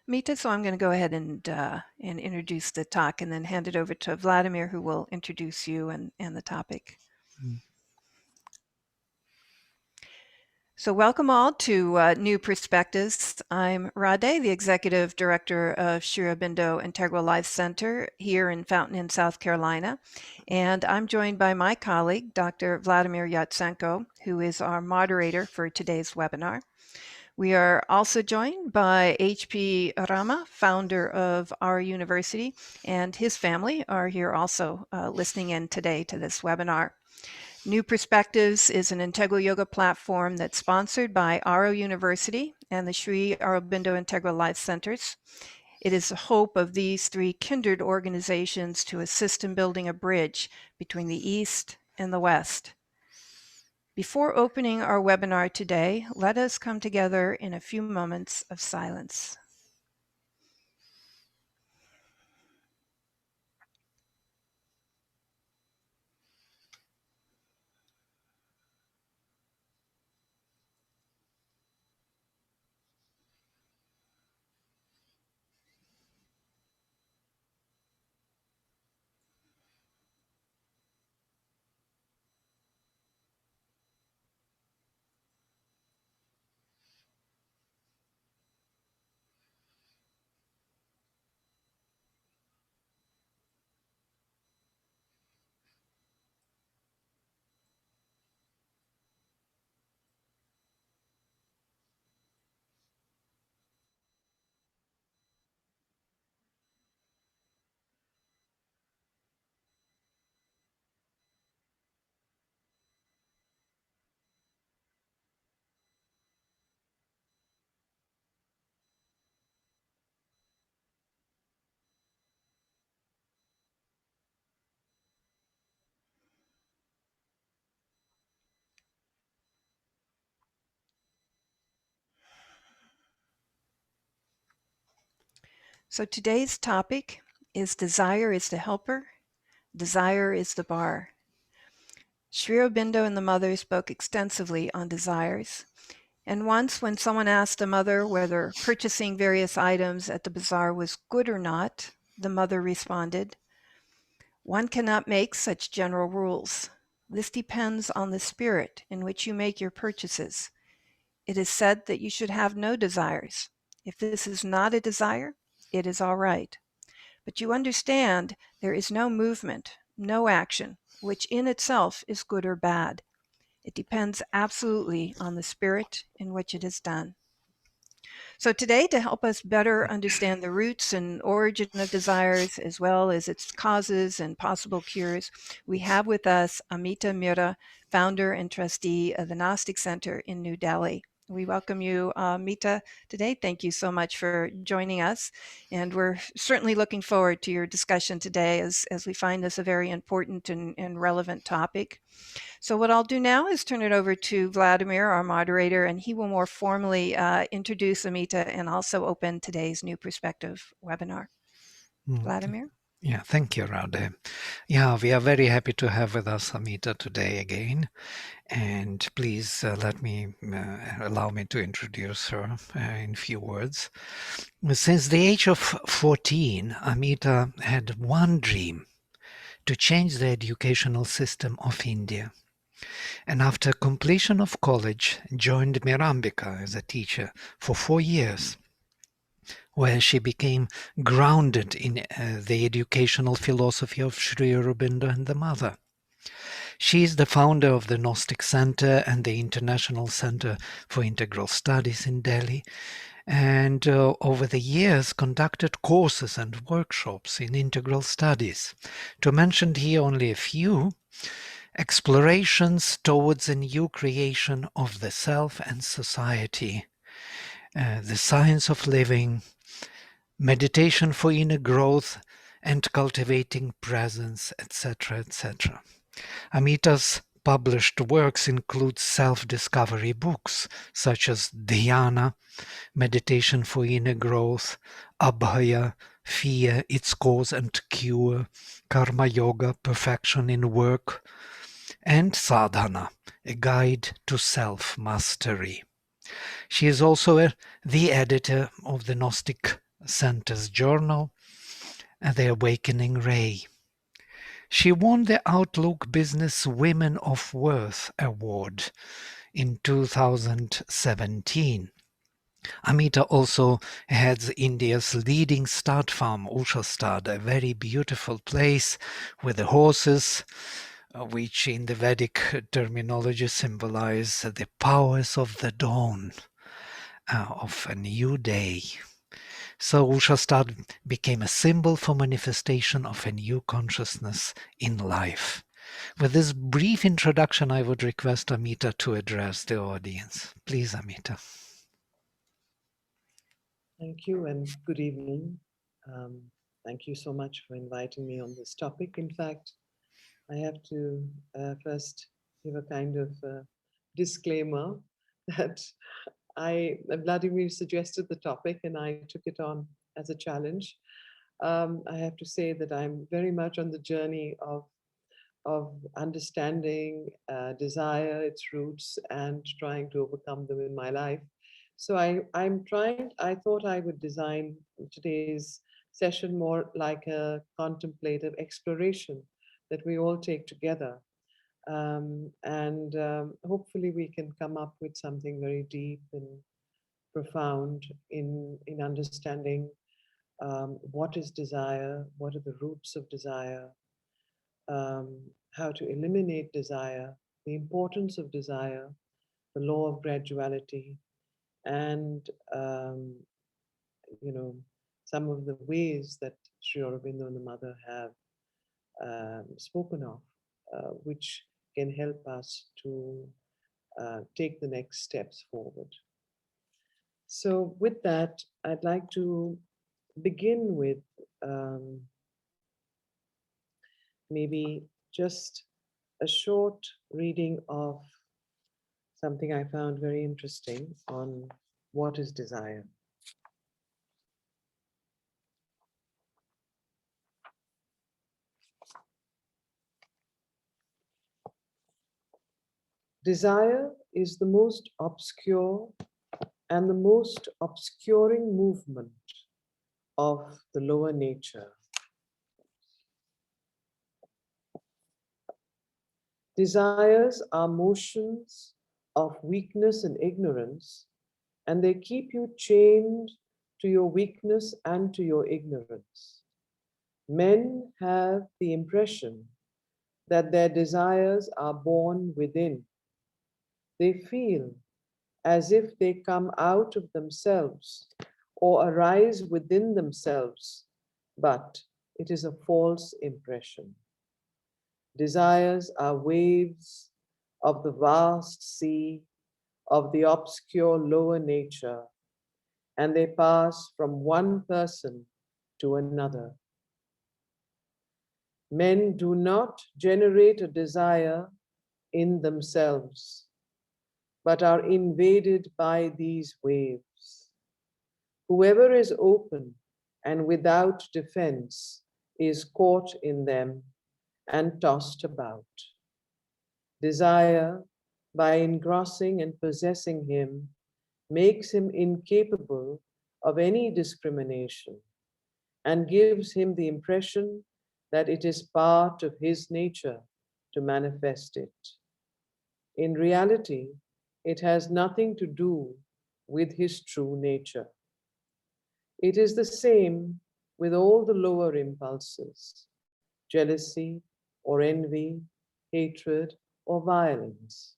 Ameeta, so I'm going to go ahead and introduce the talk and then hand it over to Vladimir, who will introduce you and the topic. So welcome all to New Perspectives. I'm Radhe, the Executive Director of Sri Aurobindo Integral Life Center here in Fountain Inn, South Carolina. And I'm joined by my colleague, Dr. Vladimir Yatsenko, who is our moderator for today's webinar. We are also joined by H.P. Rama, founder of our university, and his family are here also listening in today to this webinar. New Perspectives is an integral yoga platform that's sponsored by Aro University and the Sri Aurobindo Integral Life Centers. It is the hope of these three kindred organizations to assist in building a bridge between the East and the West. Before opening our webinar today, let us come together in a few moments of silence. So today's topic is Desire is the Helper, Desire is the Bar. Sri Aurobindo and the mother spoke extensively on desires. And once when someone asked the mother whether purchasing various items at the bazaar was good or not, the mother responded, "One cannot make such general rules. This depends on the spirit in which you make your purchases. It is said that you should have no desires. If this is not a desire, it is all right. But you understand there is no movement, no action, which in itself is good or bad. It depends absolutely on the spirit in which it is done." So today, to help us better understand the roots and origin of desires, as well as its causes and possible cures, we have with us Ameeta Mehra, founder and trustee of the Gnostic Center in New Delhi. We welcome you, Ameeta, today. Thank you so much for joining us. And we're certainly looking forward to your discussion today as we find this a very important and relevant topic. So what I'll do now is turn it over to Vladimir, our moderator, and he will more formally introduce Ameeta and also open today's New Perspective webinar. Vladimir? Yeah, thank you, Radhe. Yeah, we are very happy to have with us Ameeta today again. And please allow me to introduce her in a few words. Since the age of 14, Ameeta had one dream: to change the educational system of India. And after completion of college, joined Mirambika as a teacher for 4 years, where she became grounded in the educational philosophy of Sri Aurobindo and the Mother. She is the founder of the Gnostic Center and the International Center for Integral Studies in Delhi, and over the years conducted courses and workshops in integral studies. To mention here only a few: explorations towards a new creation of the self and society, the science of living, meditation for inner growth and cultivating presence, etc., etc. Ameeta's published works include self-discovery books such as Dhyana, Meditation for Inner Growth, Abhaya, Fear, Its Cause and Cure, Karma Yoga, Perfection in Work, and Sadhana, a guide to self-mastery. She is also the editor of the Gnostic Center's journal, The Awakening Ray. She won the Outlook Business Women of Worth Award in 2017. Ameeta also heads India's leading stud farm, Usha Stud, a very beautiful place with the horses, which in the Vedic terminology symbolize the powers of the dawn, of a new day. So Usha Stud became a symbol for manifestation of a new consciousness in life. With this brief introduction, I would request Ameeta to address the audience. Please, Ameeta. Thank you and good evening. Thank you so much for inviting me on this topic. In fact, I have to first give a kind of disclaimer that Vladimir suggested the topic and I took it on as a challenge. I have to say that I'm very much on the journey of understanding desire, its roots, and trying to overcome them in my life. So I thought I would design today's session more like a contemplative exploration that we all take together. Hopefully we can come up with something very deep and profound in understanding what is desire, what are the roots of desire, how to eliminate desire, the importance of desire, the law of graduality, and some of the ways that Sri Aurobindo and the Mother have spoken of, which can help us to take the next steps forward. So with that, I'd like to begin with maybe just a short reading of something I found very interesting on what is desire. Desire is the most obscure and the most obscuring movement of the lower nature. Desires are motions of weakness and ignorance, and they keep you chained to your weakness and to your ignorance. Men have the impression that their desires are born within. They feel as if they come out of themselves or arise within themselves, but it is a false impression. Desires are waves of the vast sea of the obscure lower nature, and they pass from one person to another. Men do not generate a desire in themselves, but are invaded by these waves. Whoever is open and without defense is caught in them and tossed about. Desire, by engrossing and possessing him, makes him incapable of any discrimination and gives him the impression that it is part of his nature to manifest it. In reality, it has nothing to do with his true nature. It is the same with all the lower impulses, jealousy or envy, hatred or violence.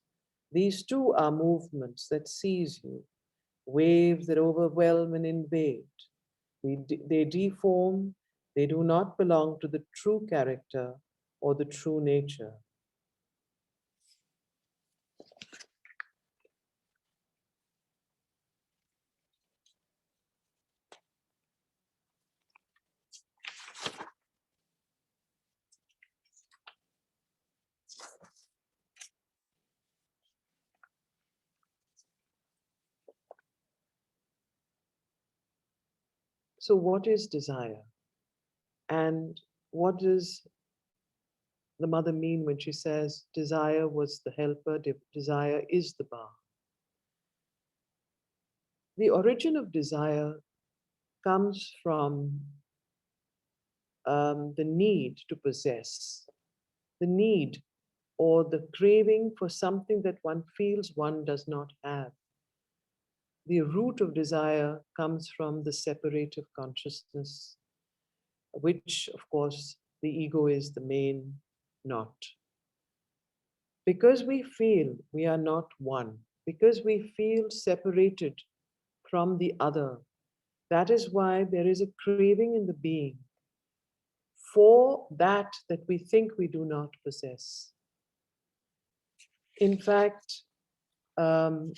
These too are movements that seize you, waves that overwhelm and invade. They deform, they do not belong to the true character or the true nature. So what is desire? And what does the Mother mean when she says desire was the helper, desire is the bar? The origin of desire comes from the need to possess, the need or the craving for something that one feels one does not have. The root of desire comes from the separative consciousness, which, of course, the ego is the main knot. Because we feel we are not one, because we feel separated from the other, that is why there is a craving in the being for that we think we do not possess. In fact, um,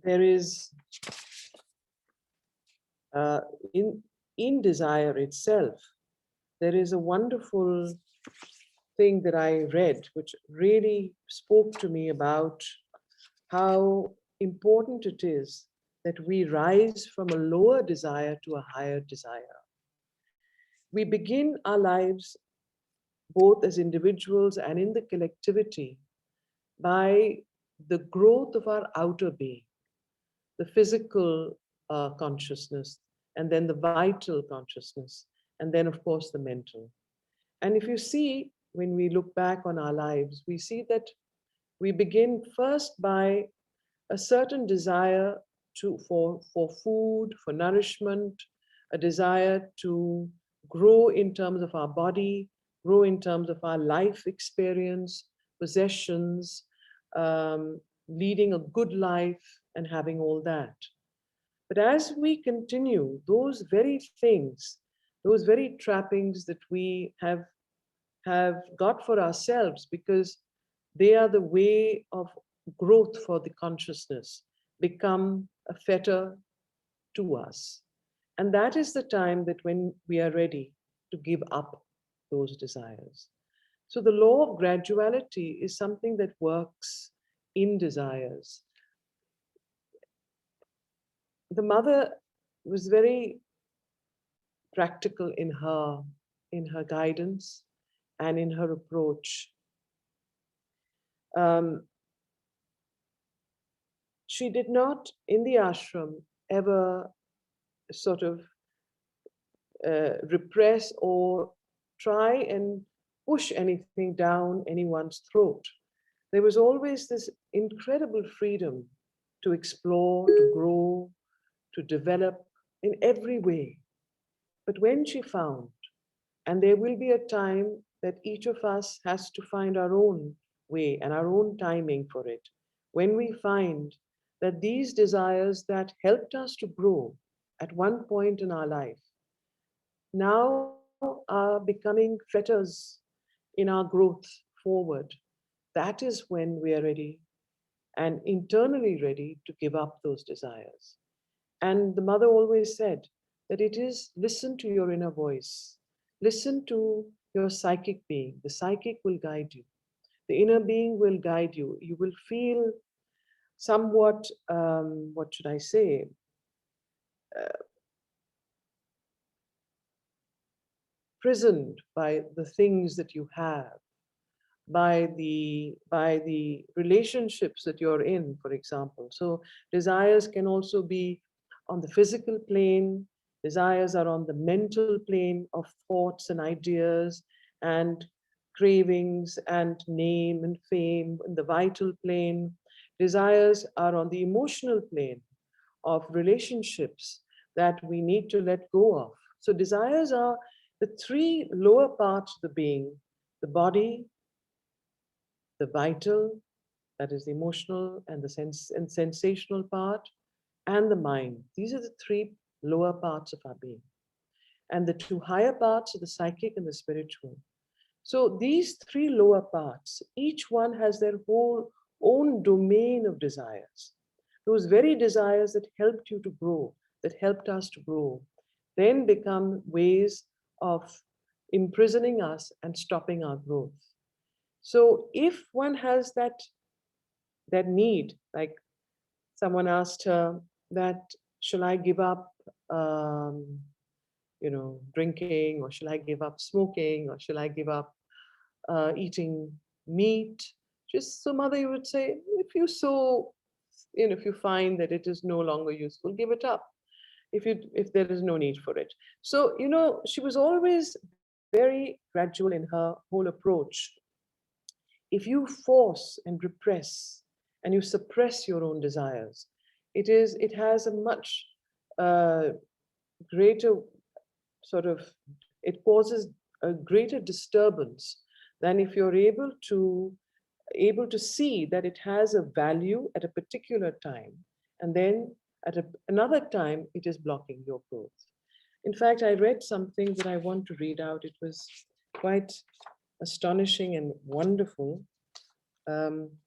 there is uh, in in desire itself, there is a wonderful thing that I read, which really spoke to me about how important it is that we rise from a lower desire to a higher desire. We begin our lives, both as individuals and in the collectivity, by the growth of our outer being, the physical consciousness, and then the vital consciousness, and then, of course, the mental. And if you see, when we look back on our lives, we see that we begin first by a certain desire for food, for nourishment, a desire to grow in terms of our body, grow in terms of our life experience, possessions, leading a good life, and having all that. But as we continue, those very things, those very trappings that we have got for ourselves, because they are the way of growth for the consciousness, become a fetter to us. And that is the time that when we are ready to give up those desires. So the law of graduality is something that works in desires. The mother was very practical in her guidance and in her approach. Um, she did not, in the ashram, ever sort of repress or try and push anything down anyone's throat. There was always this incredible freedom to explore, to grow, to develop in every way. But when she found, and there will be a time that each of us has to find our own way and our own timing for it, when we find that these desires that helped us to grow at one point in our life now are becoming fetters in our growth forward, that is when we are ready and internally ready to give up those desires. And the mother always said that it is listen to your inner voice, listen to your psychic being. The psychic will guide you, the inner being will guide you. You will feel somewhat, what should I say, prisoned by the things that you have, by the relationships that you're in, for example. So desires can also be on the physical plane, desires are on the mental plane of thoughts and ideas and cravings and name and fame, in the vital plane. Desires are on the emotional plane of relationships that we need to let go of. So desires are the three lower parts of the being: the body, the vital, that is the emotional and the sense and sensational part, and the mind. These are the three lower parts of our being. And the two higher parts are the psychic and the spiritual. So these three lower parts, each one has their whole own domain of desires. Those very desires that helped you to grow, that helped us to grow, then become ways of imprisoning us and stopping our growth. So if one has that need, like someone asked her that, shall I give up, drinking, or shall I give up smoking, or shall I give up eating meat? Just so mother, you would say, if you so if you find that it is no longer useful, give it up. If there is no need for it. So, she was always very gradual in her whole approach. If you force and repress and you suppress your own desires, it has a much uh, greater sort of, it causes a greater disturbance than if you're able to see that it has a value at a particular time, and then at another time it is blocking your growth. In fact, I read something that I want to read out. It was quite astonishing and wonderful,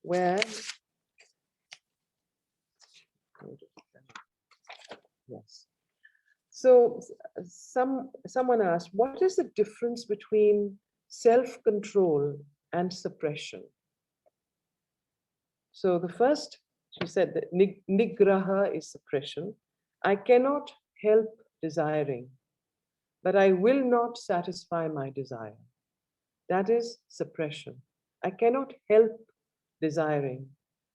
where, yes. So someone asked, what is the difference between self-control and suppression? So the first, she said that nigraha is suppression. I cannot help desiring, but I will not satisfy my desire. That is suppression. I cannot help desiring,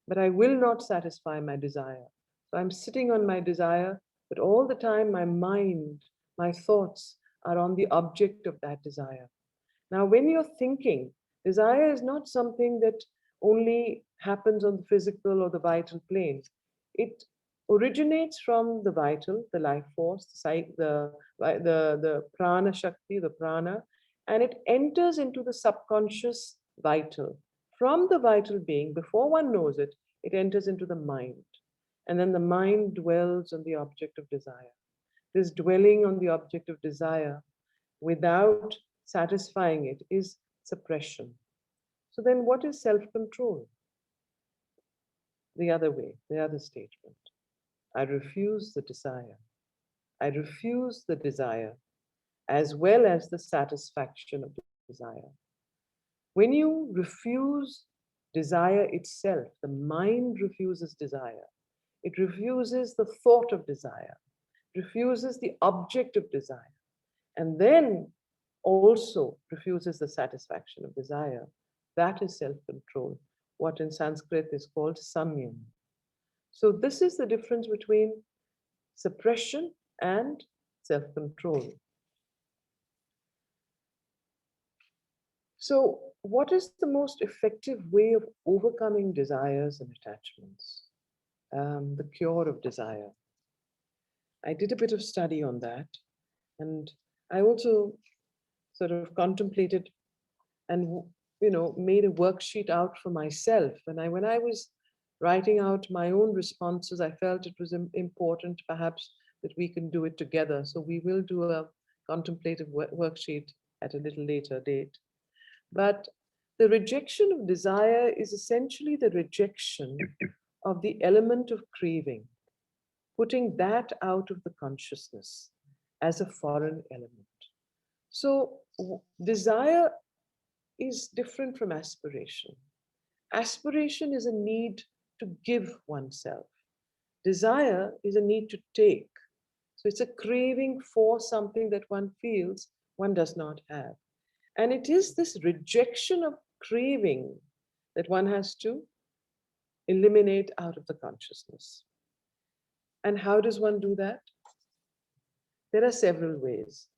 but I will not satisfy my desire. So I'm sitting on my desire, but all the time my mind, my thoughts are on the object of that desire. Now, when you're thinking, desire is not something that only happens on the physical or the vital plane. It originates from the vital, the life force, the prana shakti, the prana, and it enters into the subconscious vital. From the vital being, before one knows it, it enters into the mind. And then the mind dwells on the object of desire. This dwelling on the object of desire without satisfying it is suppression. So then what is self-control? The other way, the other statement. I refuse the desire. I refuse the desire as well as the satisfaction of desire. When you refuse desire itself, the mind refuses desire. It refuses the thought of desire, refuses the object of desire, and then also refuses the satisfaction of desire. That is self-control, what in Sanskrit is called samyam. So this is the difference between suppression and self-control. So what is the most effective way of overcoming desires and attachments? The cure of desire. I did a bit of study on that, and I also sort of contemplated and made a worksheet out for myself. And when I was writing out my own responses, I felt it was important perhaps that we can do it together. So we will do a contemplative worksheet at a little later date. But the rejection of desire is essentially the rejection of the element of craving, putting that out of the consciousness as a foreign element. So desire is different from aspiration. Aspiration is a need to give oneself. Desire is a need to take. So it's a craving for something that one feels one does not have. And it is this rejection of craving that one has to eliminate out of the consciousness. And how does one do that? There are several ways.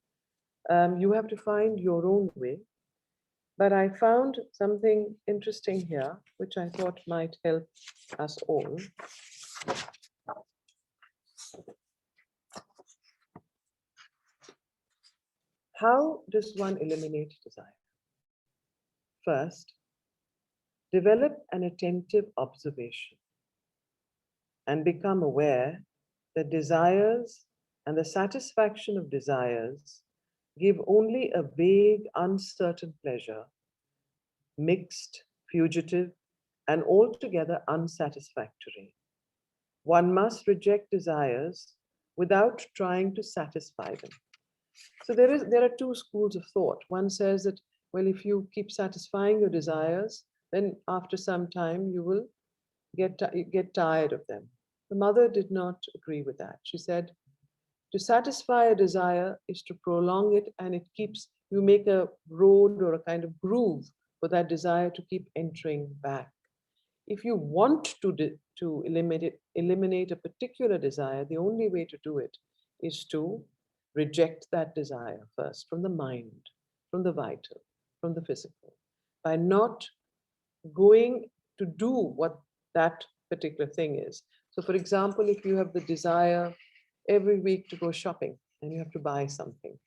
You have to find your own way. But I found something interesting here, which I thought might help us all. How does one eliminate desire? First, develop an attentive observation and become aware that desires and the satisfaction of desires give only a vague, uncertain pleasure, mixed, fugitive, and altogether unsatisfactory. One must reject desires without trying to satisfy them. So there are two schools of thought. One says that, well, if you keep satisfying your desires, then after some time you will get tired of them. The mother did not agree with that. She said, to satisfy a desire is to prolong it, and you make a road or a kind of groove for that desire to keep entering back. If you want to to eliminate a particular desire, the only way to do it is to reject that desire first from the mind, from the vital, from the physical, by not going to do what that particular thing is. So, for example, if you have the desire every week to go shopping and you have to buy something,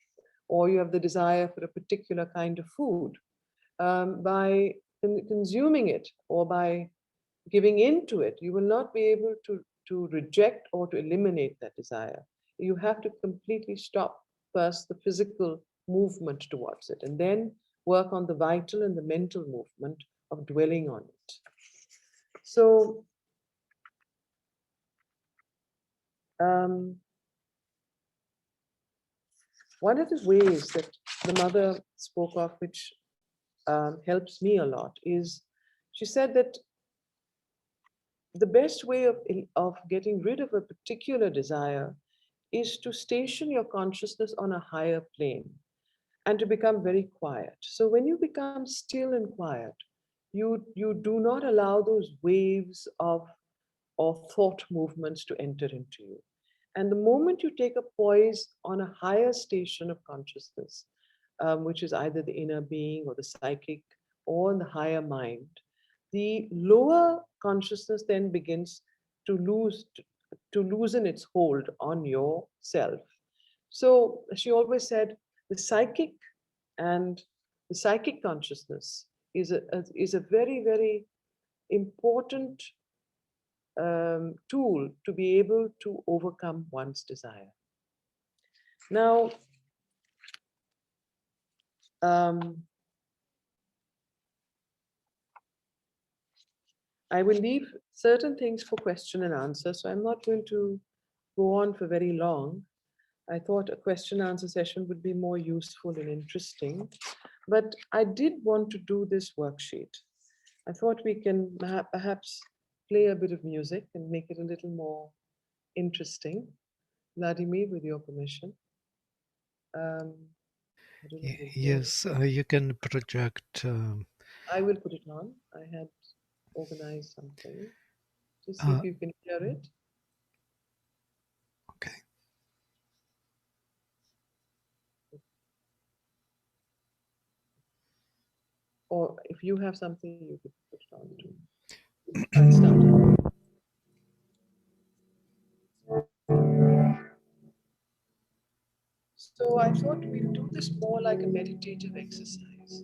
or you have the desire for a particular kind of food, by consuming it or by giving into it, you will not be able to reject or to eliminate that desire. You have to completely stop first the physical movement towards it and then work on the vital and the mental movement of dwelling on it. So, one of the ways that the mother spoke of, which helps me a lot, is she said that the best way of getting rid of a particular desire is to station your consciousness on a higher plane and to become very quiet. So when you become still and quiet, you do not allow those waves of or thought movements to enter into you. And the moment you take a poise on a higher station of consciousness, which is either the inner being or the psychic or in the higher mind, the lower consciousness then begins to loosen its hold on yourself. So she always said the psychic and the psychic consciousness is a very, very important tool to be able to overcome one's desire. Now, I will leave certain things for question and answer, so I'm not going to go on for very long. I thought a question and answer session would be more useful and interesting, but I did want to do this worksheet. I thought we can perhaps play a bit of music and make it a little more interesting. Vladimir, with your permission. I don't know Yes, you can project. I will put it on. I had organized something. Just see if you can hear it. Okay. Or if you have something, you could put it on too. I'll start. So I thought we'd do this more like a meditative exercise.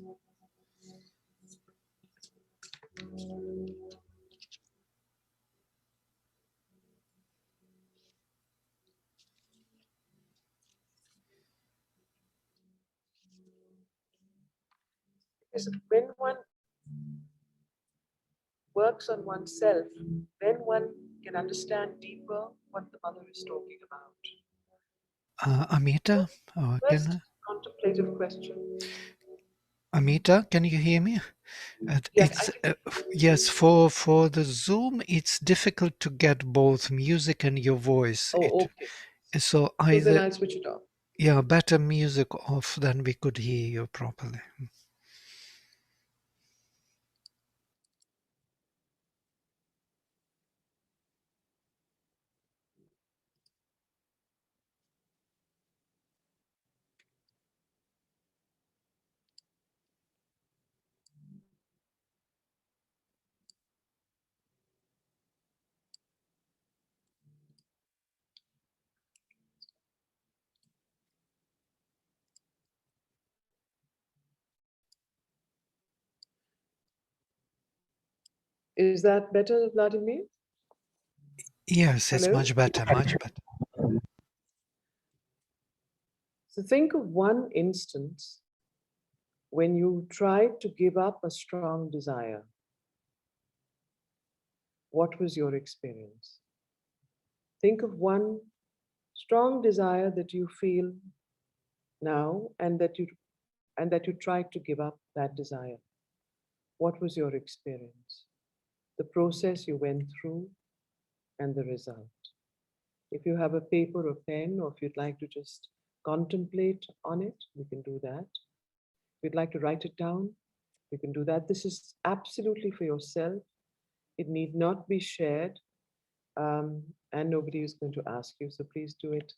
Because when one works on oneself, then one can understand deeper what the mother is talking about. Ameeta, First contemplative question. Ameeta, can you hear me? Yes, It's yes, for the Zoom, it's difficult to get both music and your voice. Oh, okay. So So then either, I'll switch it off. yeah, better music off, then we could hear you properly. Is that better, Vladimir? Yes, it's Hello? much better, much better. So think of one instance when you tried to give up a strong desire. What was your experience? Think of one strong desire that you feel now and that you tried to give up that desire. What was your experience? The process you went through and the result. If you have a paper or pen, or if you'd like to just contemplate on it, we can do that. If you'd like to write it down, we can do that. This is absolutely for yourself. It need not be shared. And nobody is going to ask you, so please do it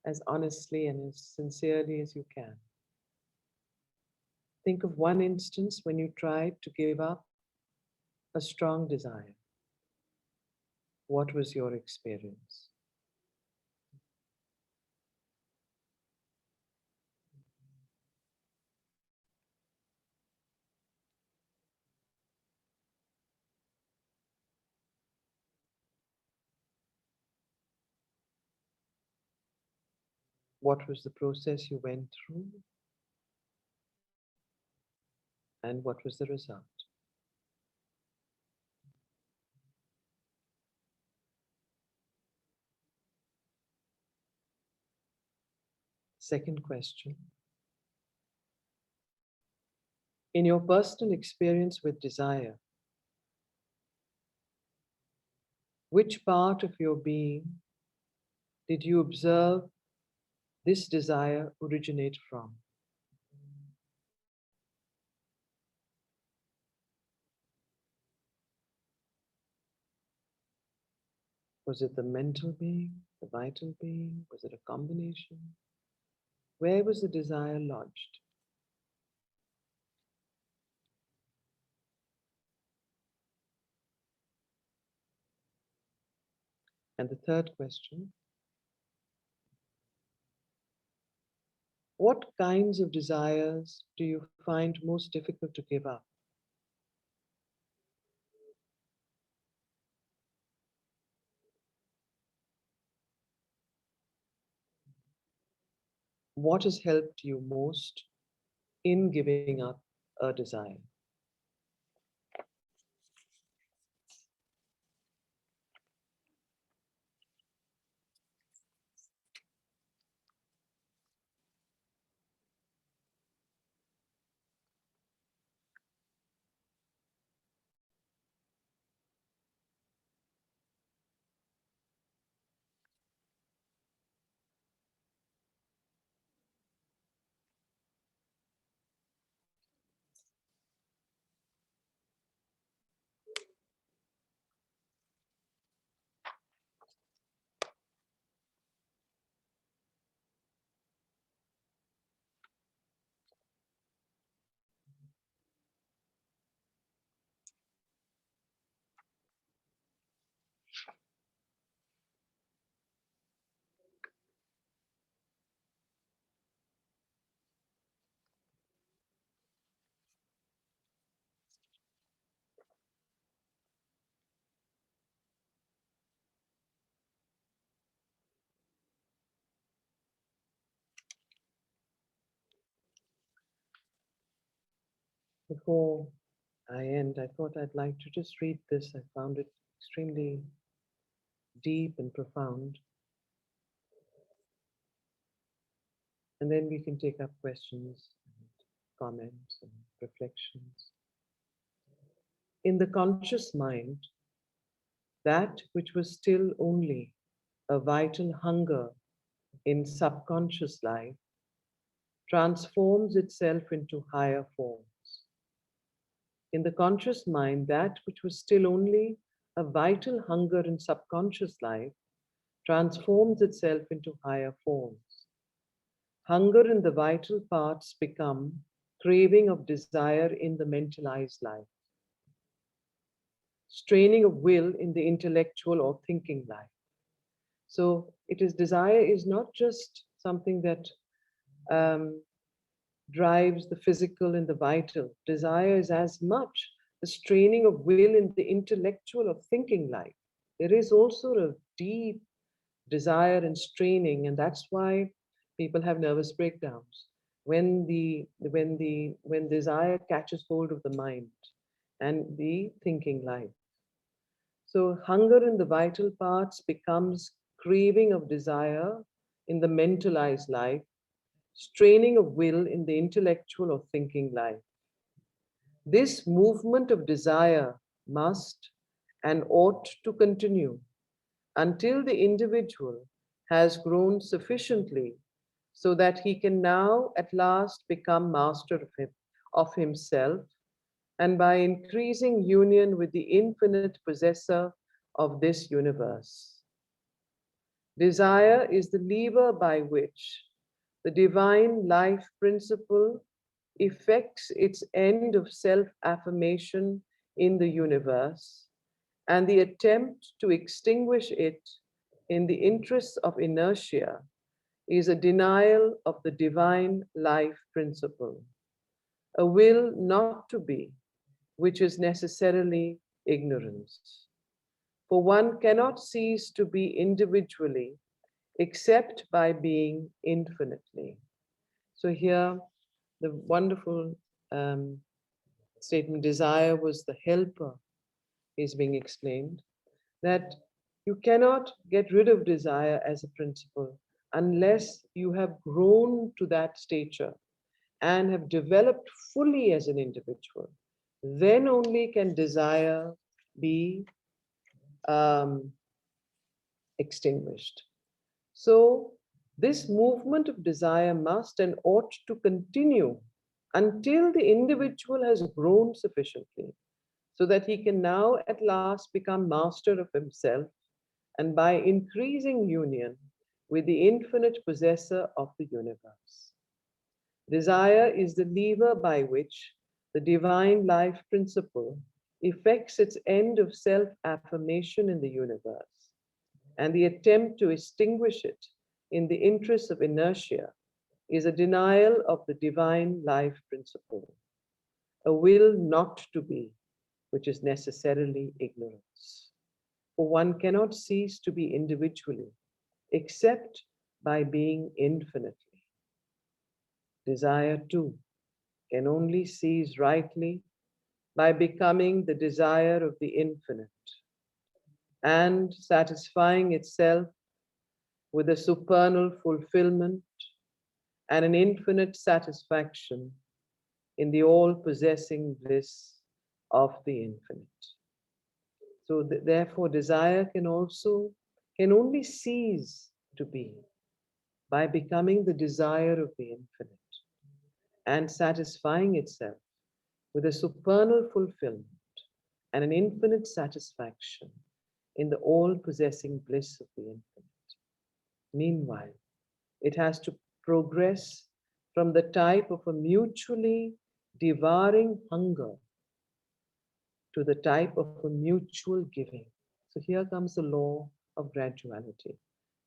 as honestly and as sincerely as you can. Think of one instance when you tried to give up a strong desire. What was your experience? What was the process you went through? And what was the result? Second question. In your personal experience with desire, which part of your being did you observe this desire originate from? Was it the mental being, the vital being? Was it a combination? Where was the desire lodged? And the third question, what kinds of desires do you find most difficult to give up? What has helped you most in giving up a desire? Before I end, I thought I'd like to just read this. I found it extremely deep and profound. And then we can take up questions, and comments, and reflections. In the conscious mind, that which was still only a vital hunger in subconscious life transforms itself into higher forms. In the conscious mind, that which was still only a vital hunger in subconscious life transforms itself into higher forms. Hunger in the vital parts become craving of desire in the mentalized life, straining of will in the intellectual or thinking life. So it is desire is not just something that drives the physical and the vital. Desire is as much the straining of will in the intellectual or thinking life. There is also a deep desire and straining, and that's why people have nervous breakdowns when desire catches hold of the mind and the thinking life. So hunger in the vital parts becomes craving of desire in the mentalized life, straining of will in the intellectual or thinking life. This movement of desire must and ought to continue until the individual has grown sufficiently so that he can now at last become master of himself, and by increasing union with the infinite possessor of this universe. Desire is the lever by which the divine life principle effects its end of self-affirmation in the universe, and the attempt to extinguish it in the interests of inertia is a denial of the divine life principle, a will not to be, which is necessarily ignorance. For one cannot cease to be individually except by being infinitely. So here, the wonderful statement, desire was the helper, is being explained, that you cannot get rid of desire as a principle unless you have grown to that stature and have developed fully as an individual. Then only can desire be extinguished. So this movement of desire must and ought to continue until the individual has grown sufficiently so that he can now at last become master of himself, and by increasing union with the infinite possessor of the universe. Desire is the lever by which the divine life principle effects its end of self-affirmation in the universe, and the attempt to extinguish it in the interest of inertia is a denial of the divine life principle, a will not to be, which is necessarily ignorance. For one cannot cease to be individually except by being infinitely. Desire too can only cease rightly by becoming the desire of the infinite and satisfying itself with a supernal fulfillment and an infinite satisfaction in the all-possessing bliss of the infinite. So therefore, desire can only cease to be by becoming the desire of the infinite and satisfying itself with a supernal fulfillment and an infinite satisfaction in the all-possessing bliss of the infinite. Meanwhile, it has to progress from the type of a mutually devouring hunger to the type of a mutual giving. So here comes the law of graduality.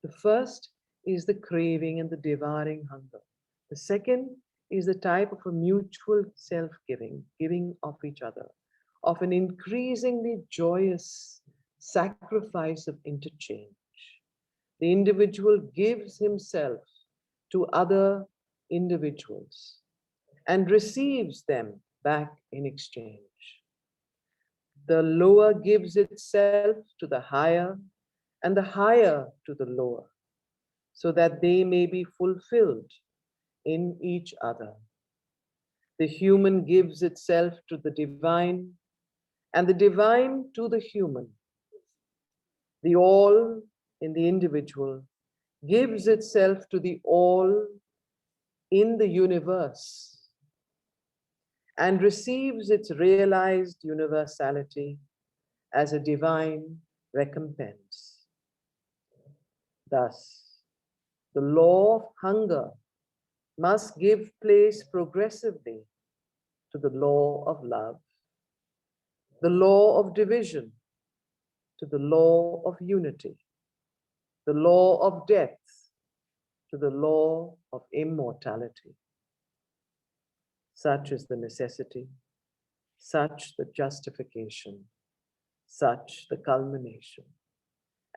The first is the craving and the devouring hunger. The second is the type of a mutual self-giving, giving of each other, of an increasingly joyous sacrifice of interchange. The individual gives himself to other individuals and receives them back in exchange. The lower gives itself to the higher, and the higher to the lower, so that they may be fulfilled in each other. The human gives itself to the divine, and the divine to the human. The all in the individual gives itself to the all in the universe and receives its realized universality as a divine recompense. Thus, the law of hunger must give place progressively to the law of love, the law of division to the law of unity, the law of death to the law of immortality. Such is the necessity, such the justification, such the culmination,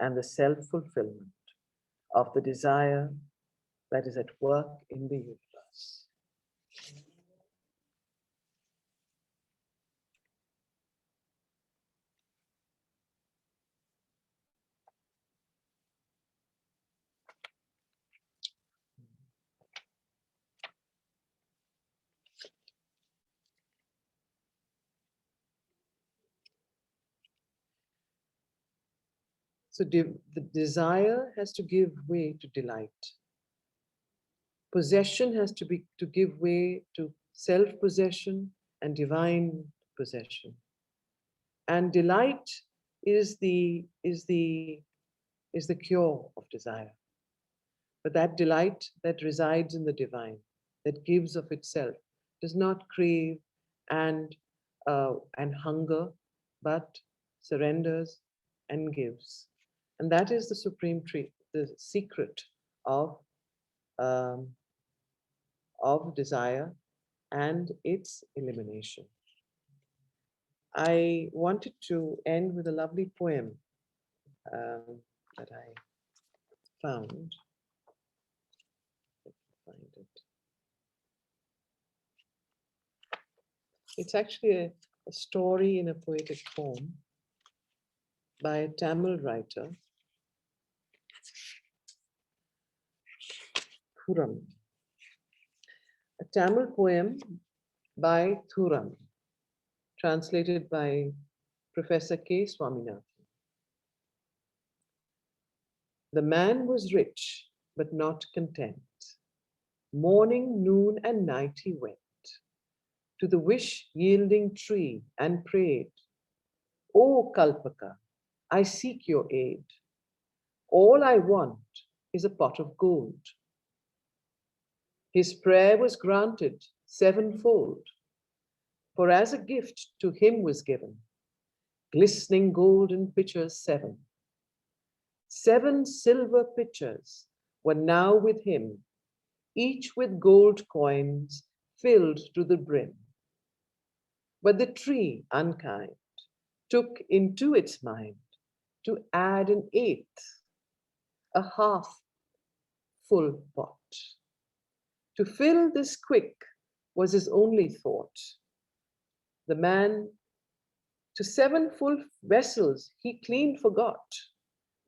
and the self-fulfillment of the desire that is at work in the universe. So the desire has to give way to delight. Possession has to give way to self-possession and divine possession. And delight is the cure of desire. But that delight that resides in the divine, that gives of itself, does not crave and hunger, but surrenders and gives. And that is the supreme treat, the secret um, of desire and its elimination. I wanted to end with a lovely poem that I found. Let me find it. It's actually a story in a poetic form by a Tamil writer, Thuram. A Tamil poem by Thuram, translated by Professor K. Swaminathan. The man was rich, but not content. Morning, noon, and night he went to the wish-yielding tree and prayed, O Kalpaka, I seek your aid. All I want is a pot of gold. His prayer was granted sevenfold, for as a gift to him was given glistening golden pitchers 7. 7 silver pitchers were now with him, each with gold coins filled to the brim. But the tree, unkind, took into its mind to add an 8th, a half full pot. To fill this quick was his only thought. The man to 7 full vessels he clean forgot.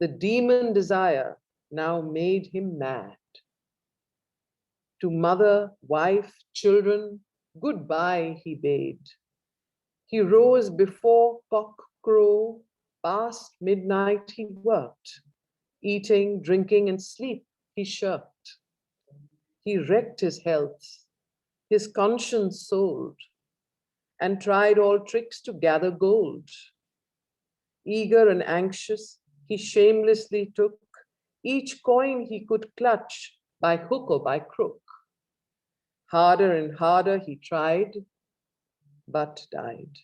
The demon desire now made him mad. To mother, wife, children, goodbye he bade. He rose before cock crow, past midnight he worked. Eating, drinking, and sleep he shirked. He wrecked his health, his conscience sold, and tried all tricks to gather gold. Eager and anxious, he shamelessly took each coin he could clutch by hook or by crook. Harder and harder he tried, but died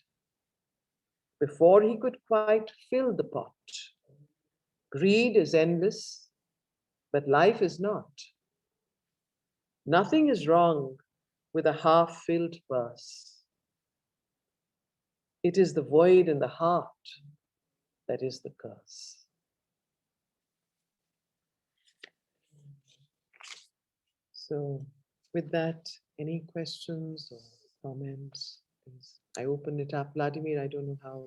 before he could quite fill the pot. Greed is endless, but life is not. Nothing is wrong with a half-filled purse. It is the void in the heart that is the curse. So with that, any questions or comments? Please. I open it up. Vladimir, I don't know how.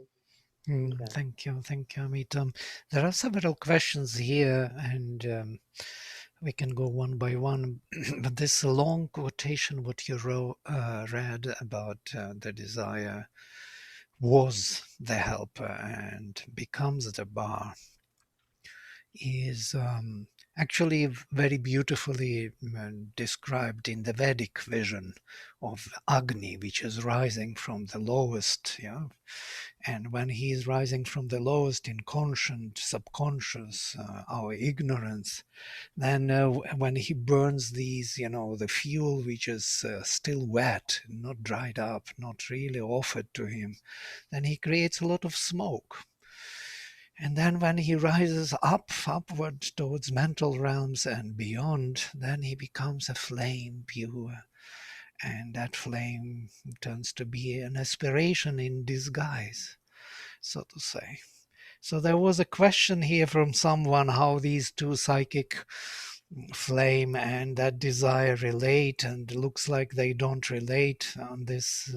Thank you, Ameeta. There are several questions here, and we can go one by one. But this long quotation, what you read about the desire was the helper and becomes the bar, is actually very beautifully described in the Vedic vision of Agni, which is rising from the lowest. Yeah? And when he is rising from the lowest inconscient, subconscious, our ignorance, then when he burns these, the fuel which is still wet, not dried up, not really offered to him, then he creates a lot of smoke. And then when he rises upward towards mental realms and beyond, then he becomes a flame pure. And that flame turns to be an aspiration in disguise, so to say. So there was a question here from someone how these two psychic flame and that desire relate, and looks like they don't relate on this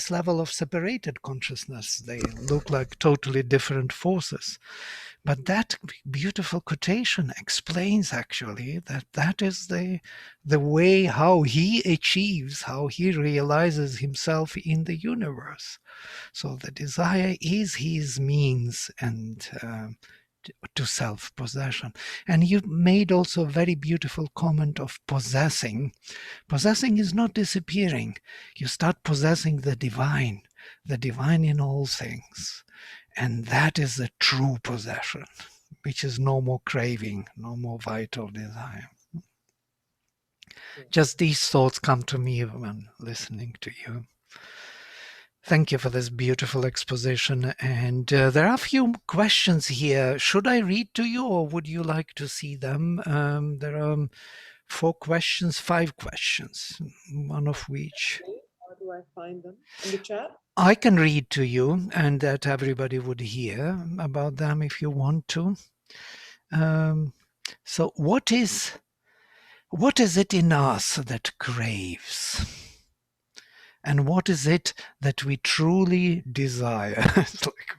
level of separated consciousness. They look like totally different forces. But that beautiful quotation explains actually that is the way how he achieves, how he realizes himself in the universe. So the desire is his means and to self-possession. And you made also a very beautiful comment of possessing. Possessing is not disappearing. You start possessing the divine in all things. And that is the true possession, which is no more craving, no more vital desire. Yes. Just these thoughts come to me when listening to you. Thank you for this beautiful exposition. And there are a few questions here. Should I read to you, or would you like to see them? There are 4 questions, 5 questions, one of which How do I find them? In the chat? I can read to you, and that everybody would hear about them if you want to. So what is it in us that craves? And what is it that we truly desire? It's like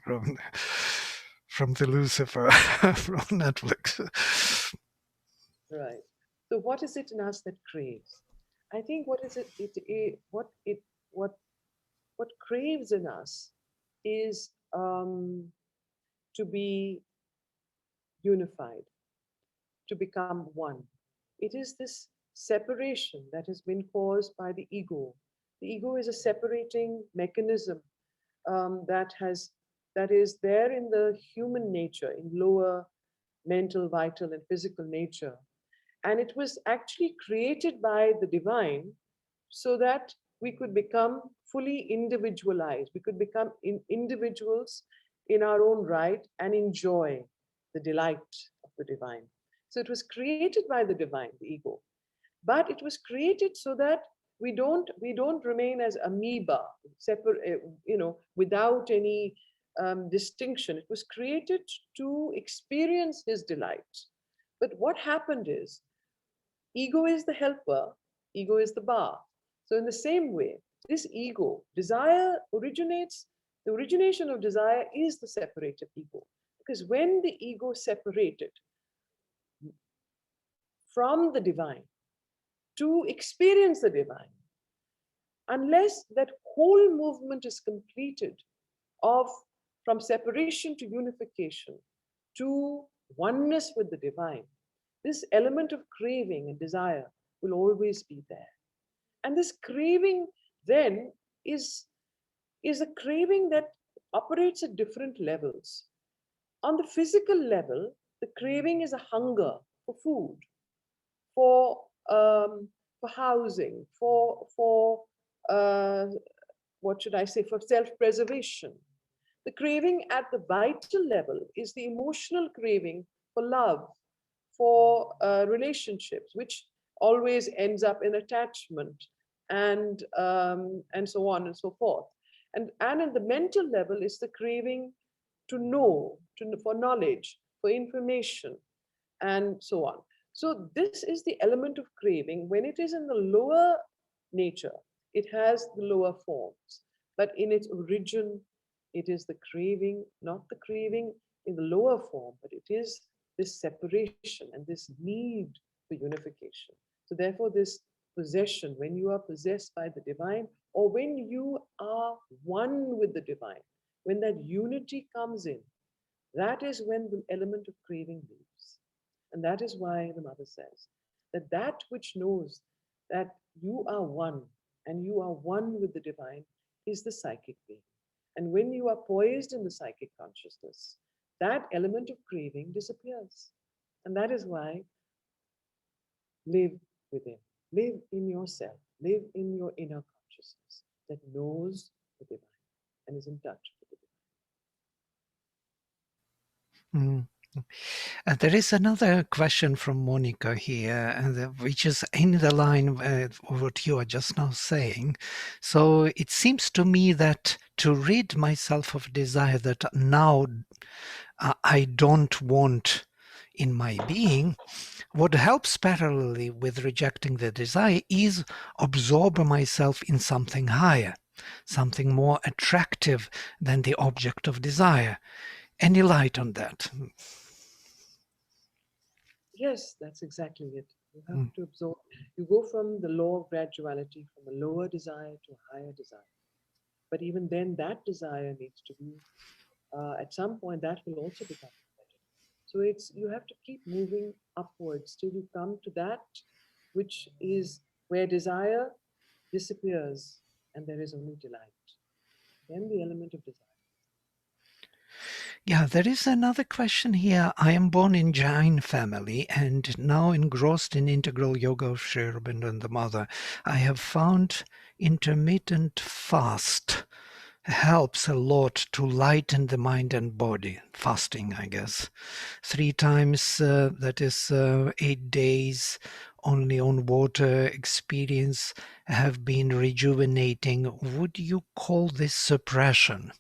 from the Lucifer from Netflix. Right. So what is it in us that craves? I think what craves in us is to be unified, to become one. It is this separation that has been caused by the ego. The ego is a separating mechanism that is there in the human nature, in lower mental, vital, and physical nature. And it was actually created by the divine so that we could become fully individualized. We could become individuals in our own right and enjoy the delight of the divine. So it was created by the divine, the ego, but it was created so that we don't remain as amoeba, separate, without any distinction. It was created to experience his delight. But what happened is, ego is the helper, ego is the bar. So in the same way, this ego, desire originates, the origination of desire is the separated ego. Because when the ego separated from the divine to experience the divine, unless that whole movement is completed of from separation to unification to oneness with the divine, this element of craving and desire will always be there. And this craving then is a craving that operates at different levels. On the physical level, the craving is a hunger for food, for housing, for what should I say, for self-preservation. The craving at the vital level is the emotional craving for love, for relationships, which always ends up in attachment and so on and so forth. And at the mental level is the craving to know, for knowledge, for information, and so on. So this is the element of craving. When it is in the lower nature, it has the lower forms. But in its origin, it is the craving, not the craving in the lower form, but it is this separation and this need for unification. So therefore, this possession, when you are possessed by the divine, or when you are one with the divine, when that unity comes in, that is when the element of craving leaves. And that is why the mother says that that which knows that you are one and you are one with the divine is the psychic being. And when you are poised in the psychic consciousness, that element of craving disappears. And that is why live within, live in yourself, live in your inner consciousness that knows the divine and is in touch with the divine. Mm. There is another question from Monica here, which is in the line of what you are just now saying. So it seems to me that to rid myself of desire that now I don't want in my being, what helps parallelly with rejecting the desire is absorb myself in something higher, something more attractive than the object of desire. Any light on that? Yes, that's exactly it. You have to absorb. You go from the law of graduality, from a lower desire to a higher desire. But even then, that desire needs to be, at some point, that will also become better. So it's, you have to keep moving upwards till you come to that which is where desire disappears and there is only delight. Then the element of desire. Yeah, there is another question here. I am born in Jain family and now engrossed in integral yoga of Sri Aurobindo and the Mother. I have found intermittent fast helps a lot to lighten the mind and body. Fasting, I guess. 3 times, that is 8 days only on water experience have been rejuvenating. Would you call this suppression?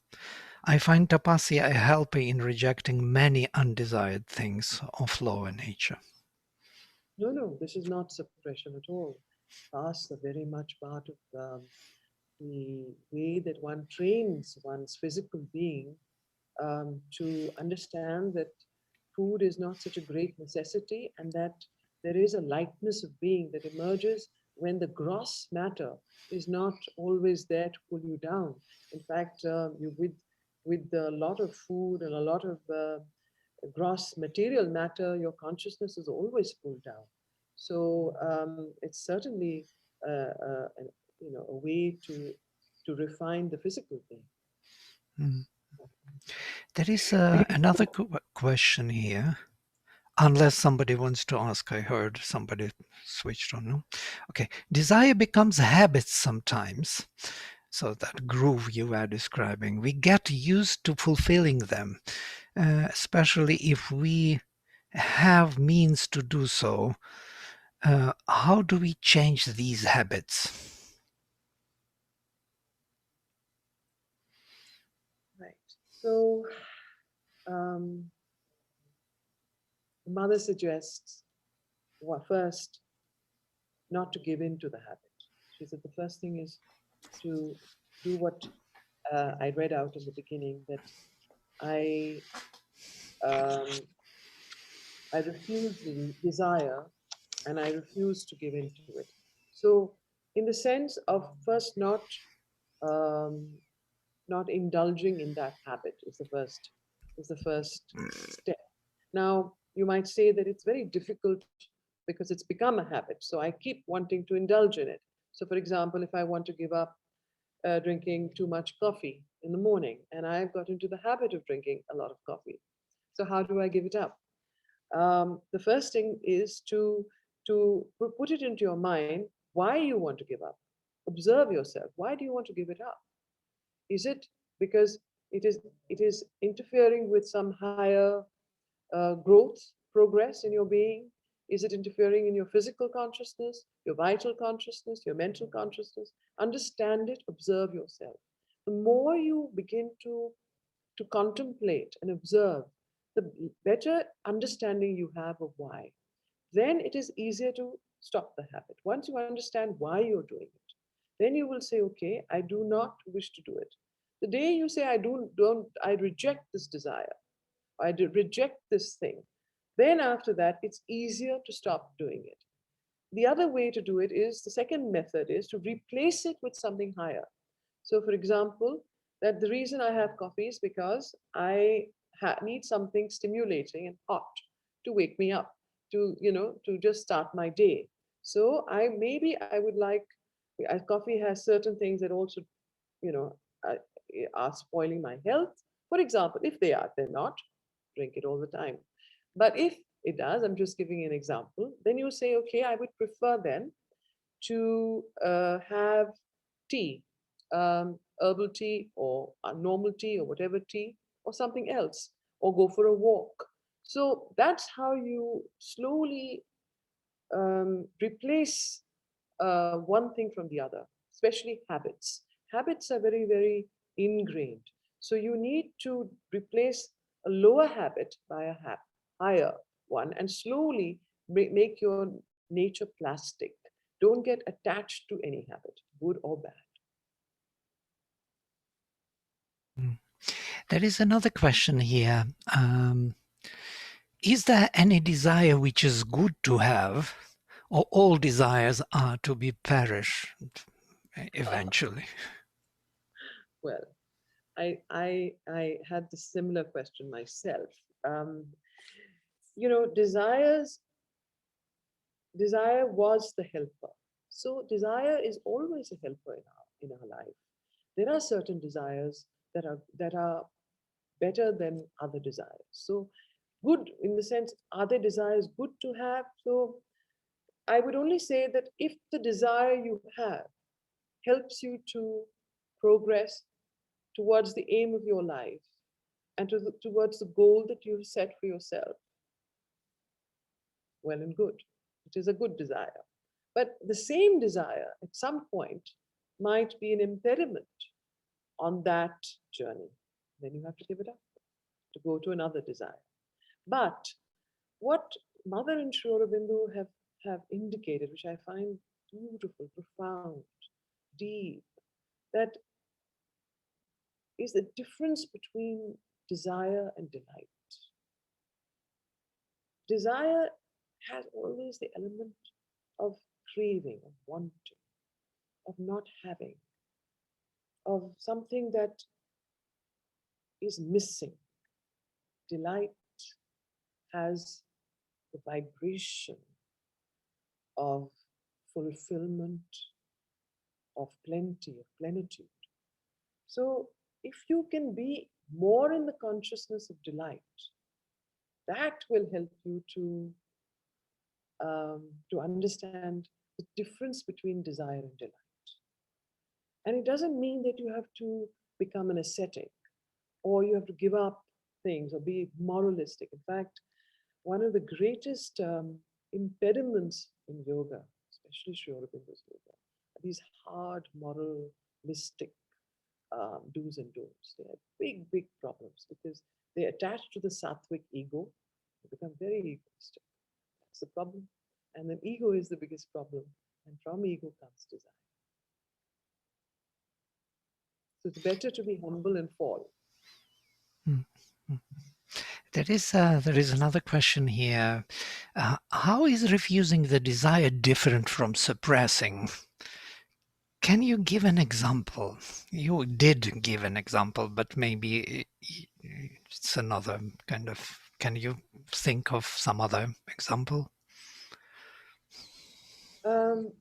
I find tapasya a helper in rejecting many undesired things of lower nature. No, no, this is not suppression at all. Fasts are very much part of the way that one trains one's physical being to understand that food is not such a great necessity and that there is a lightness of being that emerges when the gross matter is not always there to pull you down. In fact, with a lot of food and a lot of gross material matter, your consciousness is always pulled down. So it's certainly a way to refine the physical being. Mm. There is another question here. Unless somebody wants to ask, I heard somebody switched on. No? Okay. Desire becomes habits sometimes. So that groove you were describing, we get used to fulfilling them, especially if we have means to do so. How do we change these habits? Right. So um, the mother suggests, well, first, not to give in to the habit. She said the first thing is to do what I read out in the beginning, that I um, I refuse the desire and I refuse to give in to it. So, in the sense of first um, not indulging in that habit is the first step. Now, you might say that it's very difficult because it's become a habit. So I keep wanting to indulge in it. So, for example, if I want to give up drinking too much coffee in the morning, and I've got into the habit of drinking a lot of coffee, so how do I give it up? The first thing is to put it into your mind why you want to give up. Observe yourself. Why do you want to give it up? Is it because it is interfering with some higher growth, progress in your being? Is it interfering in your physical consciousness, your vital consciousness, your mental consciousness? Understand it, observe yourself. The more you begin to contemplate and observe, the better understanding you have of why. Then it is easier to stop the habit. Once you understand why you're doing it, then you will say, okay, I do not wish to do it. The day you say, I reject this desire, reject this thing, then after that, it's easier to stop doing it. The other way to do it is, the second method is to replace it with something higher. So, for example, that the reason I have coffee is because I need something stimulating and hot to wake me up, to just start my day. So I would like, coffee has certain things that also, you know, uh, are spoiling my health. For example, if they're not, drink it all the time. But if it does, I'm just giving an example, then you say, okay, I would prefer then to have tea, herbal tea or normal tea or whatever tea or something else, or go for a walk. So that's how you slowly replace one thing from the other, especially habits. Habits are very, very ingrained. So you need to replace a lower habit by a higher one and slowly make your nature plastic. Don't get attached to any habit, good or bad. Mm. There is another question here. Is there any desire which is good to have, or all desires are to be perished eventually? Well, I had the similar question myself. Um, desire was the helper. So desire is always a helper in our life. There are certain desires that are better than other desires. So good in the sense, are there desires good to have? So I would only say that if the desire you have helps you to progress towards the aim of your life and towards the goal that you've set for yourself, well and good. It is a good desire. But the same desire at some point might be an impediment on that journey. Then you have to give it up to go to another desire. But what Mother and Sri Aurobindo have indicated, which I find beautiful, profound, deep, that is the difference between desire and delight. Desire has always the element of craving, of wanting, of not having, of something that is missing. Delight has the vibration of fulfillment, of plenty, of plenitude. So if you can be more in the consciousness of delight, that will help you to understand the difference between desire and delight. And it doesn't mean that you have to become an ascetic or you have to give up things or be moralistic. In fact, one of the greatest impediments in yoga, especially Sri Aurobindo's yoga, are these hard moralistic do's and don'ts. They have big, big problems because they attach to the sattvic ego. They become very egoistic. That's the problem. And then ego is the biggest problem. And from ego comes desire. So it's better to be humble and fall. Mm-hmm. There is another question here. How is refusing the desire different from suppressing? Can you give an example? You did give an example, but maybe it's another kind of. Can you think of some other example? Um,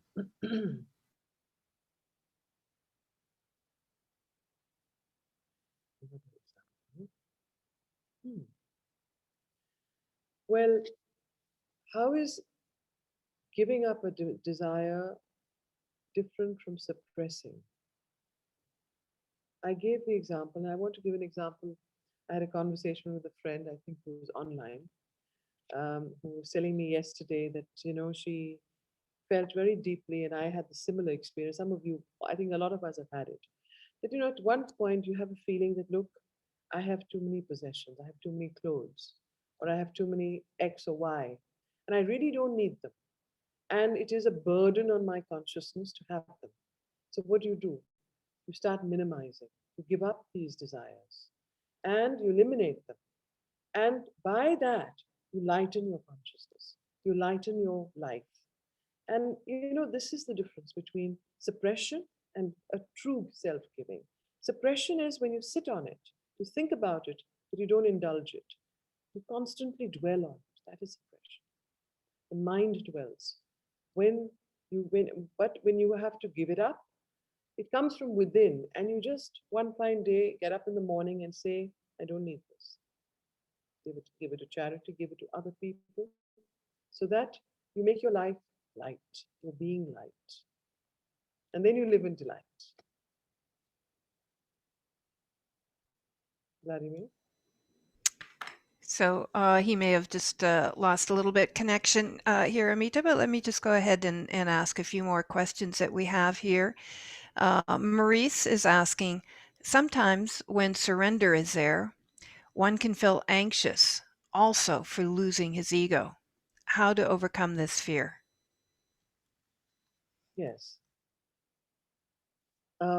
Well, how is giving up a desire different from suppressing? I gave the example, and I want to give an example. I had a conversation with a friend, I think, who was online, who was telling me yesterday that, she felt very deeply, and I had the similar experience. Some of you, I think a lot of us have had it. That, at one point you have a feeling that, look, I have too many possessions, I have too many clothes, or I have too many X or Y, and I really don't need them. And it is a burden on my consciousness to have them. So what do? You start minimizing. You give up these desires and you eliminate them. And by that, you lighten your consciousness. You lighten your life. And this is the difference between suppression and a true self-giving. Suppression is when you sit on it, you think about it, but you don't indulge it. You constantly dwell on it. That is suppression. The mind dwells. But when you have to give it up, it comes from within, and you just one fine day get up in the morning and say, I don't need this. Give it to charity, give it to other people, so that you make your life light, your being light. And then you live in delight. Vladimir? So he may have just lost a little bit connection here, Ameeta, but let me just go ahead and ask a few more questions that we have here. Maurice is asking, sometimes when surrender is there, one can feel anxious also for losing his ego. How to overcome this fear? Yes.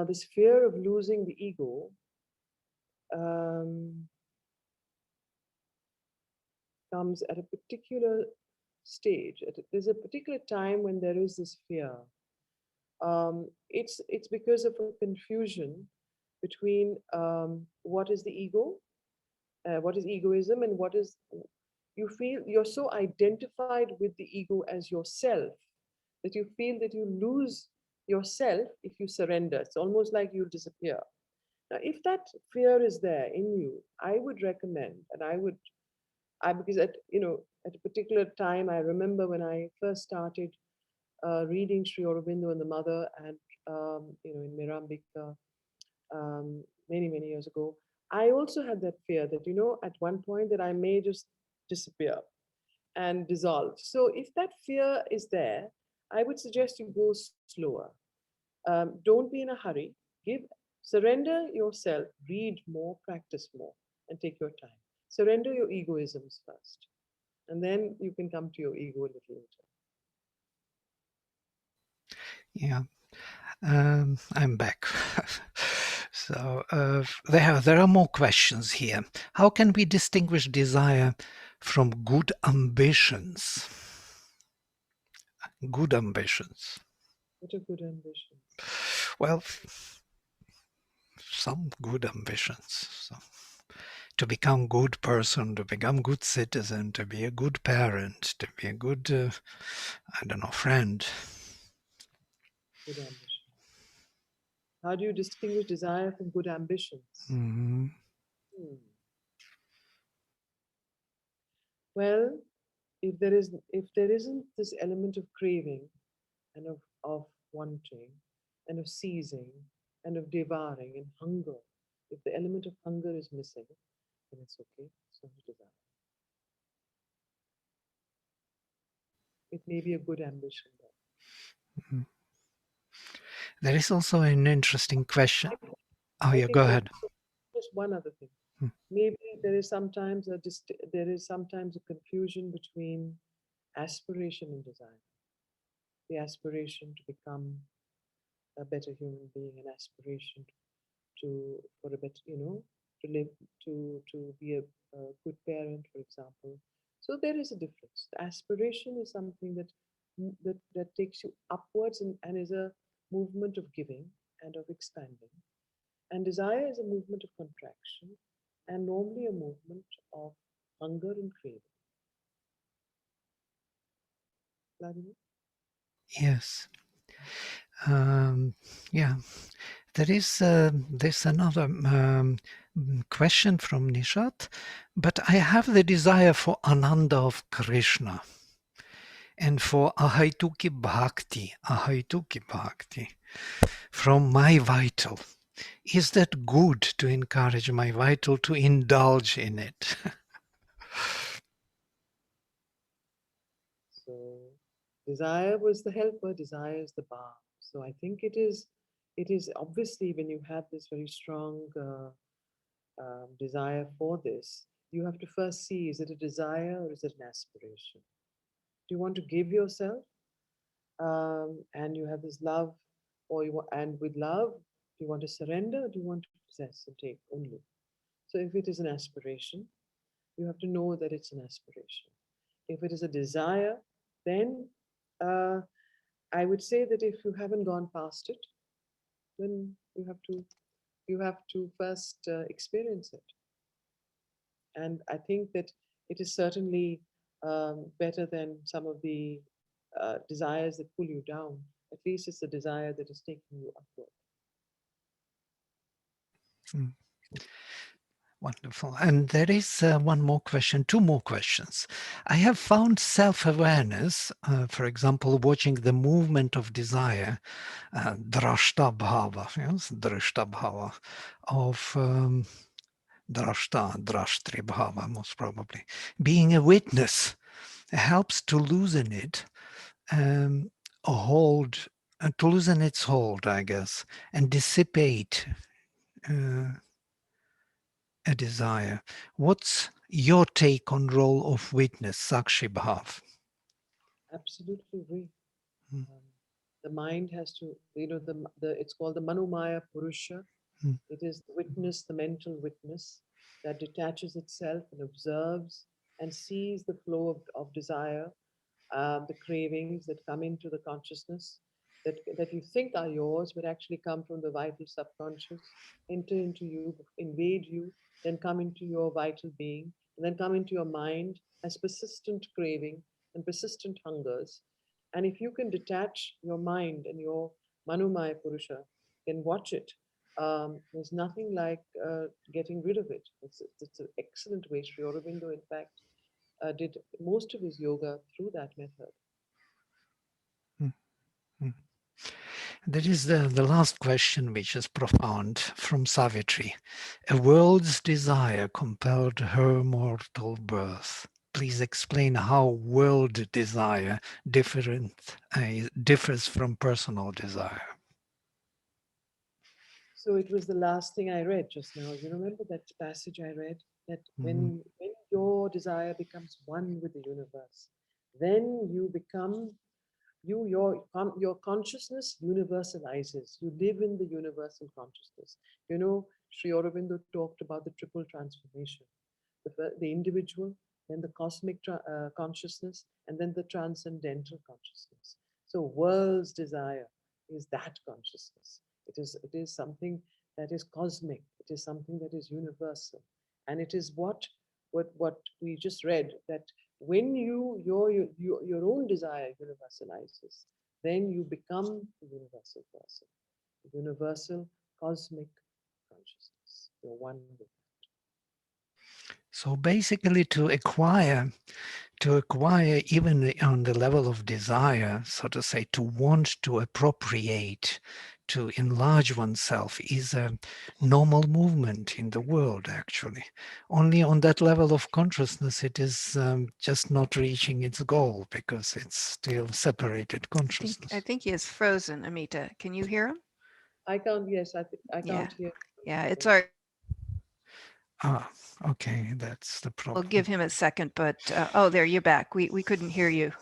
This fear of losing the ego um, comes at a particular stage. There's a particular time when there is this fear. It's because of a confusion between what is the ego, what is egoism, and what is, you feel you're so identified with the ego as yourself that you feel that you lose yourself if you surrender. It's almost like you'll disappear. Now, if that fear is there in you, I would recommend, and because at a particular time, I remember when I first started reading Sri Aurobindo and the Mother, and in Mirambika, many years ago, I also had that fear that at one point that I may just disappear and dissolve. So if that fear is there, I would suggest you go slower. Don't be in a hurry. Surrender yourself, read more, practice more, and take your time. Surrender your egoisms first, and then you can come to your ego a little later. Yeah, I'm back. So there are more questions here. How can we distinguish desire from good ambitions? Good ambitions. What a good ambition. Well, some good ambitions. So, to become good person, to become good citizen, to be a good parent, to be a good, I don't know, friend. Good ambition. How do you distinguish desire from good ambitions? Mm-hmm. Hmm. Well, if there isn't this element of craving and of wanting and of seizing and of devouring and hunger, if the element of hunger is missing, then it's okay. It's not a desire. It may be a good ambition though. Mm-hmm. There is also an interesting question. Oh I yeah, go think ahead. just one other thing. Hmm. Maybe there is sometimes a confusion between aspiration and desire. The aspiration to become a better human being, an aspiration for a better, to live, to be a good parent, for example. So there is a difference. The aspiration is something that takes you upwards and is a movement of giving and of expanding. And desire is a movement of contraction and normally a movement of hunger and craving. Vladimir? Yes. Yeah. There's another question from Nishat, but I have the desire for Ananda of Krishna and for Ahaituki Bhakti from my vital. Is that good to encourage my vital to indulge in it? So desire was the helper, desire is the balm. So I think it is obviously when you have this very strong desire for this, you have to first see, is it a desire or is it an aspiration? Do you want to give yourself and you have this love, and with love, do you want to surrender or do you want to possess and take only? So if it is an aspiration, you have to know that it's an aspiration. If it is a desire, then uh, I would say that if you haven't gone past it, then you have to first experience it. And I think that it is certainly better than some of the desires that pull you down. At least it's a desire that is taking you upward. Mm. Wonderful. And there is one more question, two more questions. I have found self-awareness, for example, watching the movement of desire, drashta bhava, yes, drashta bhava, of drashtri bhava, most probably. Being a witness helps to loosen it, a hold, to loosen its hold, I guess, and dissipate a desire. What's your take on role of witness, Sakshi Bhav? Absolutely agree. Mm, Um, the mind has to, it's called the Manumaya Purusha. mm, It is the witness, the mental witness that detaches itself and observes and sees the flow of desire, the cravings that come into the consciousness that you think are yours, but actually come from the vital subconscious, enter into you, invade you, then come into your vital being, and then come into your mind as persistent craving and persistent hungers. And if you can detach your mind and your Manumaya Purusha, can watch it, There's nothing like getting rid of it. It's an excellent way. Sri Aurobindo, in fact, did most of his yoga through that method. Mm, mm. There is the last question, which is profound, from Savitri. A world's desire compelled her mortal birth. Please explain how world desire differs from personal desire. So it was the last thing I read just now. You remember that passage I read? That Mhm. when your desire becomes one with the universe, then you become your consciousness universalizes. You live in the universal consciousness. You know, Sri Aurobindo talked about the triple transformation: the individual, then the cosmic consciousness, and then the transcendental consciousness. So, world's desire is that consciousness. It is something that is cosmic. It is something that is universal, and it is what we just read, that when your own desire universalizes, then you become the universal person, the universal cosmic consciousness. You're one with. So basically, to acquire even on the level of desire, so to say, to want to appropriate, to enlarge oneself is a normal movement in the world, actually. Only on that level of consciousness, it is just not reaching its goal because it's still separated I consciousness. think he is frozen, Ameeta. Can you hear him? I can't. Yes, I Yeah. can't hear. Yeah, it's our. Ah, okay, that's the We'll problem. give him a second, but oh, there, you're back. We couldn't hear you,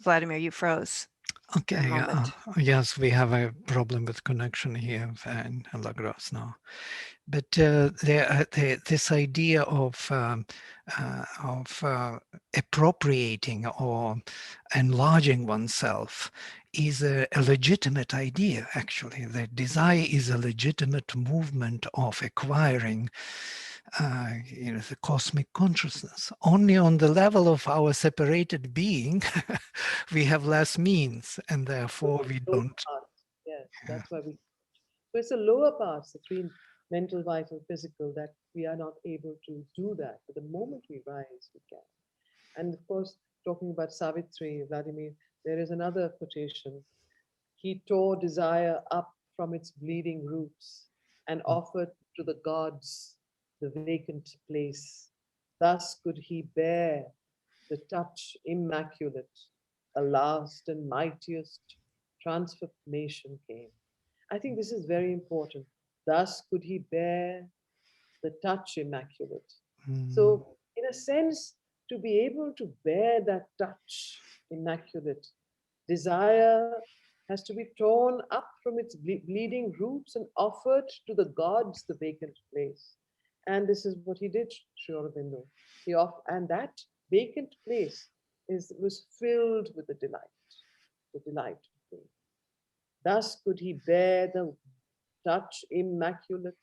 Vladimir. You froze for a Okay, moment. yes, we have a problem with connection here in Lagos now. But this idea of appropriating or enlarging oneself is a legitimate idea, actually. The desire is a legitimate movement of acquiring the cosmic consciousness. Only on the level of our separated being, we have less means, and therefore we Lower don't. parts. Yes, that's why we. So it's the lower parts, the three: mental, vital, physical, that we are not able to do that. But the moment we rise, we can. And of course, talking about Savitri, Vladimir, there is another quotation. He tore desire up from its bleeding roots and offered to the gods the vacant place. Thus could he bear the touch immaculate. A last and mightiest transformation came. I think this is very important. Thus could he bear the touch immaculate. Mm, So, in a sense, to be able to bear that touch immaculate, desire has to be torn up from its bleeding roots and offered to the gods the vacant place. And this is what he did, Sri Aurobindo. And that vacant place was filled with the delight of faith. Thus could he bear the touch immaculate.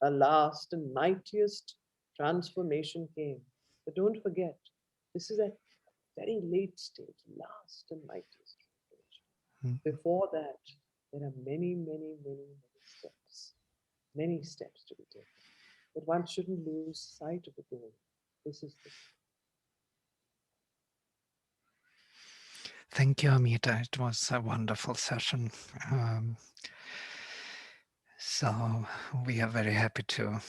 A last and mightiest transformation came. But don't forget, this is at very late stage, last and mightiest transformation. mm. Before that, there are many steps to be taken. But one shouldn't lose sight of the goal. This is the. Thank you, Ameeta. It was a wonderful session. So we are very happy to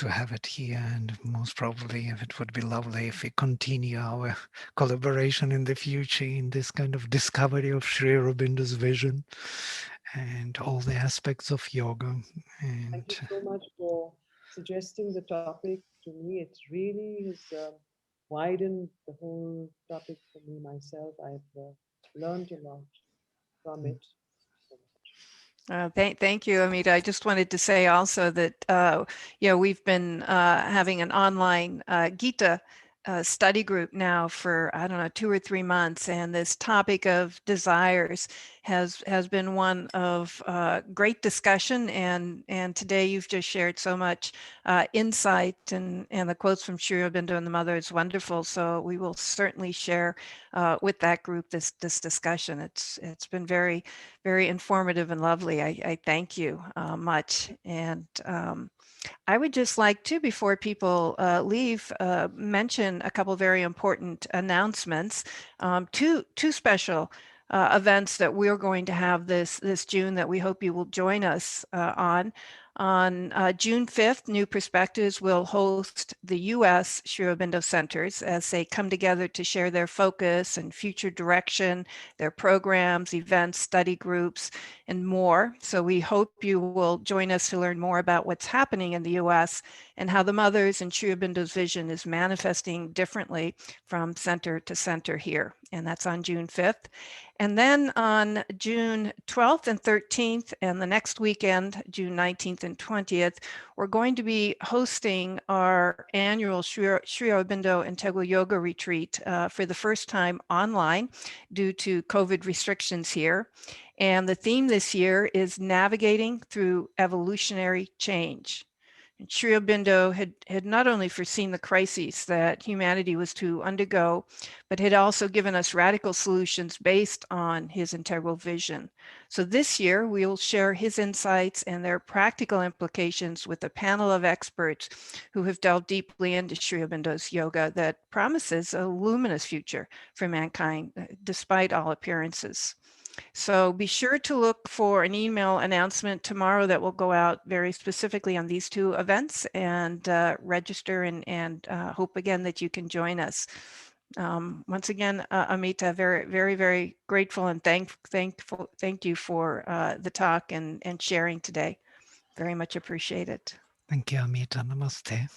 have it here, and most probably it would be lovely if we continue our collaboration in the future in this kind of discovery of Sri Aurobindo's vision and all the aspects of yoga. And Thank you so much for suggesting the topic to me. It really has widened the whole topic for me myself. I've learned a lot from it. So Thank you, Amita. I just wanted to say also that, we've been having an online Gita study group now for, I don't know, 2 or 3 months. And this topic of desires has been one of great discussion, and today you've just shared so much insight, and the quotes from Sri Aurobindo and the Mother is wonderful. So we will certainly share with that group this discussion. It's been very, very informative and lovely. I thank you much. And I would just like to, before people leave, mention a couple very important announcements. Two special events that we're going to have this June that we hope you will join us on. On June 5th, New Perspectives will host the U.S. Sri Aurobindo Centers as they come together to share their focus and future direction, their programs, events, study groups, and more. So we hope you will join us to learn more about what's happening in the U.S. and how the Mothers and Sri Aurobindo's vision is manifesting differently from center to center here. And that's on June 5th. And then on June 12th and 13th, and the next weekend, June 19th and 20th, we're going to be hosting our annual Sri Aurobindo Integral Yoga Retreat for the first time online due to COVID restrictions here. And the theme this year is navigating through evolutionary change. And Sri Aurobindo had not only foreseen the crises that humanity was to undergo, but had also given us radical solutions based on his integral vision. So this year, we will share his insights and their practical implications with a panel of experts who have delved deeply into Sri Aurobindo's yoga that promises a luminous future for mankind, despite all appearances. So be sure to look for an email announcement tomorrow that will go out very specifically on these two events, and register, and hope again that you can join us. Once again, Ameeta, very, very, very grateful and thank you for the talk and sharing today. Very much appreciated. Thank you, Ameeta. Namaste.